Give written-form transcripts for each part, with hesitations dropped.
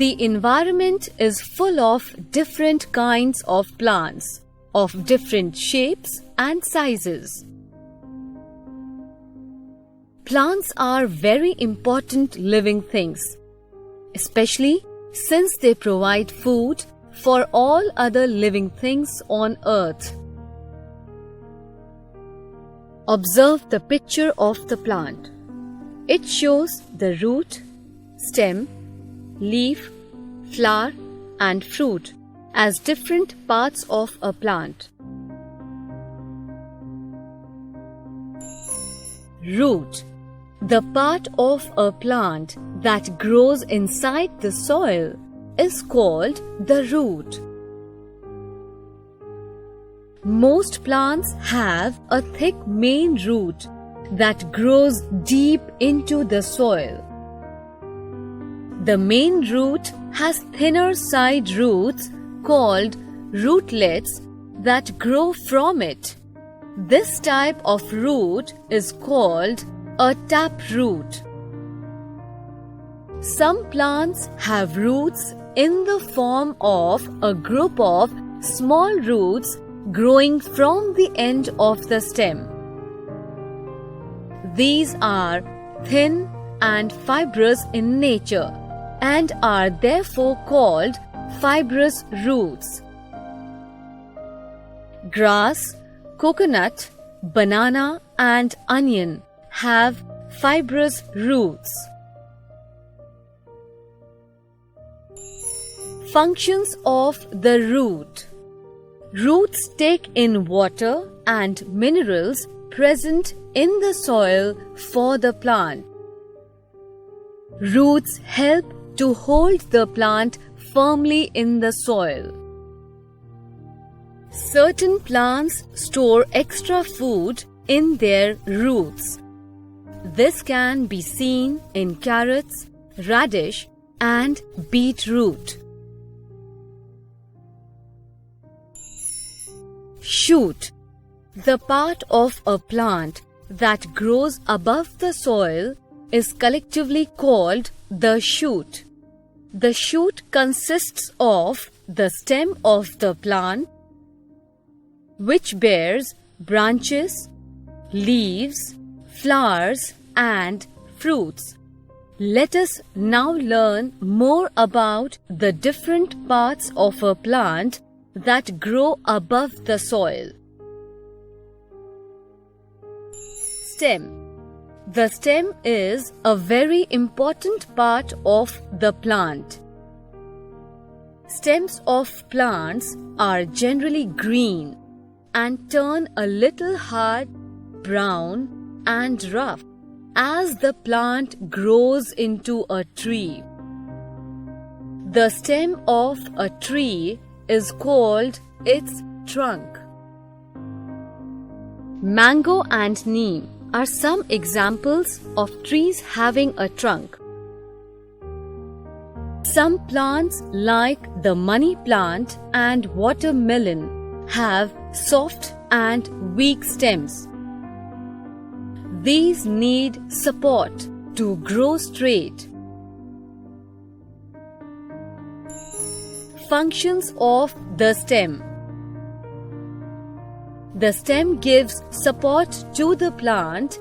The environment is full of different kinds of plants, of different shapes and sizes. Plants are very important living things, especially since they provide food for all other living things on earth. Observe the picture of the plant. It shows the root, stem, leaf, flower and fruit as different parts of a plant. Root. The part of a plant that grows inside the soil is called the root. Most plants have a thick main root that grows deep into the soil. The main root has thinner side roots called rootlets that grow from it. This type of root is called a taproot. Some plants have roots in the form of a group of small roots growing from the end of the stem. These are thin and fibrous in nature and are therefore called fibrous roots. Grass, coconut, banana and onion have fibrous roots. Functions of the root. Roots take in water and minerals present in the soil for the plant. Roots help to hold the plant firmly in the soil. Certain plants store extra food in their roots. This can be seen in carrots, radish, and beetroot. Shoot. The part of a plant that grows above the soil is collectively called the shoot. The shoot consists of the stem of the plant, which bears branches, leaves, flowers, and fruits. Let us now learn more about the different parts of a plant that grow above the soil. Stem. The stem is a very important part of the plant. Stems of plants are generally green and turn a little hard, brown, and rough as the plant grows into a tree. The stem of a tree is called its trunk. Mango and neem are some examples of trees having a trunk. Some plants like the money plant and watermelon have soft and weak stems. These need support to grow straight. Functions of the stem. The stem gives support to the plant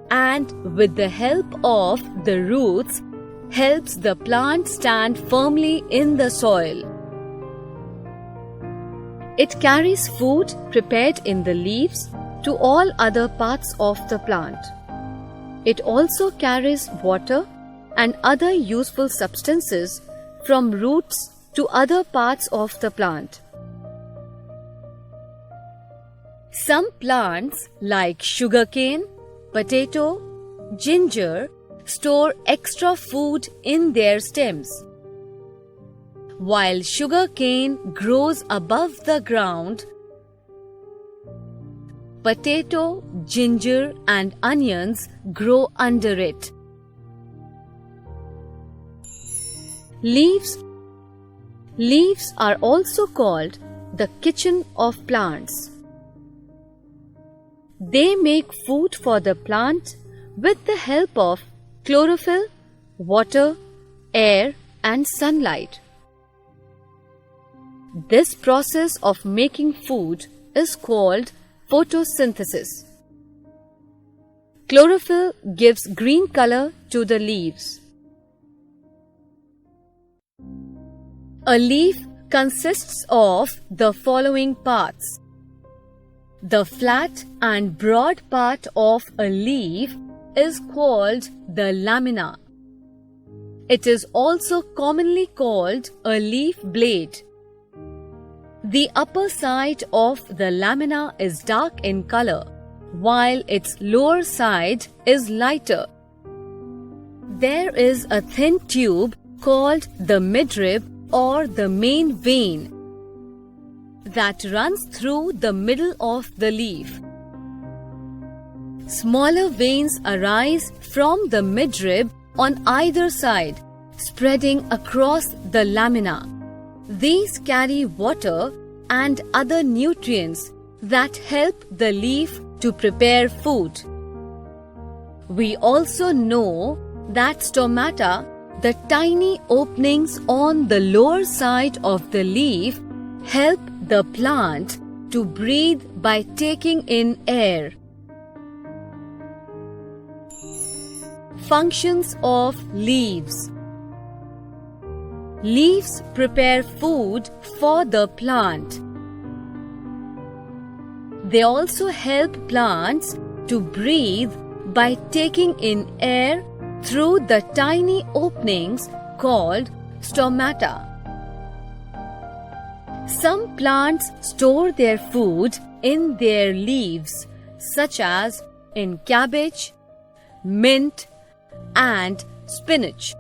and, with the help of the roots, helps the plant stand firmly in the soil. It carries food prepared in the leaves to all other parts of the plant. It also carries water and other useful substances from roots to other parts of the plant. Some plants like sugarcane, potato, ginger store extra food in their stems. While sugarcane grows above the ground, potato, ginger and onions grow under it. Leaves. Leaves are also called the kitchen of plants. They make food for the plant with the help of chlorophyll, water, air and sunlight. This process of making food is called photosynthesis. Chlorophyll gives green color to the leaves. A leaf consists of the following parts. The flat and broad part of a leaf is called the lamina. It is also commonly called a leaf blade. The upper side of the lamina is dark in color, while its lower side is lighter. There is a thin tube called the midrib or the main vein that runs through the middle of the leaf. Smaller veins arise from the midrib on either side, spreading across the lamina. These carry water and other nutrients that help the leaf to prepare food. We also know that stomata, the tiny openings on the lower side of the leaf, help the plant to breathe by taking in air. Functions of leaves. Leaves prepare food for the plant. They also help plants to breathe by taking in air through the tiny openings called stomata. Some plants store their food in their leaves, such as in cabbage, mint, and spinach.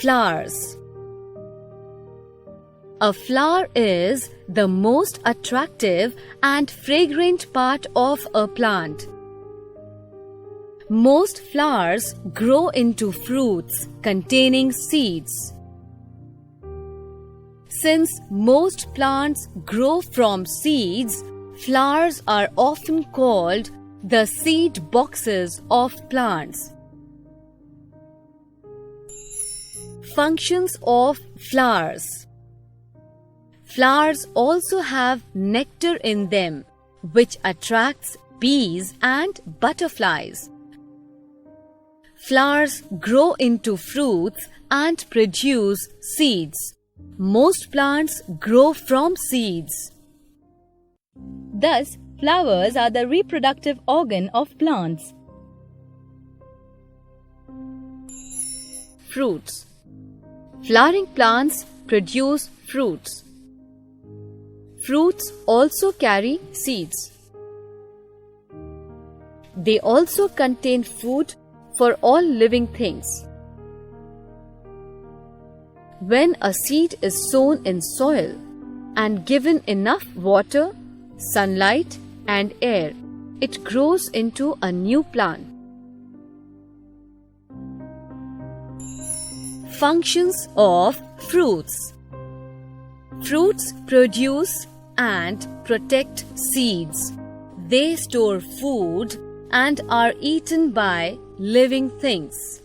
Flowers. A flower is the most attractive and fragrant part of a plant. Most flowers grow into fruits containing seeds. Since most plants grow from seeds, flowers are often called the seed boxes of plants. Functions of flowers. Flowers also have nectar in them, which attracts bees and butterflies. Flowers grow into fruits and produce seeds. Most plants grow from seeds. Thus, flowers are the reproductive organ of plants. Fruits. Flowering plants produce fruits. Fruits also carry seeds. They also contain food for all living things. When a seed is sown in soil and given enough water, sunlight, and air, it grows into a new plant. Functions of fruits. Fruits produce and protect seeds. They store food and are eaten by living things.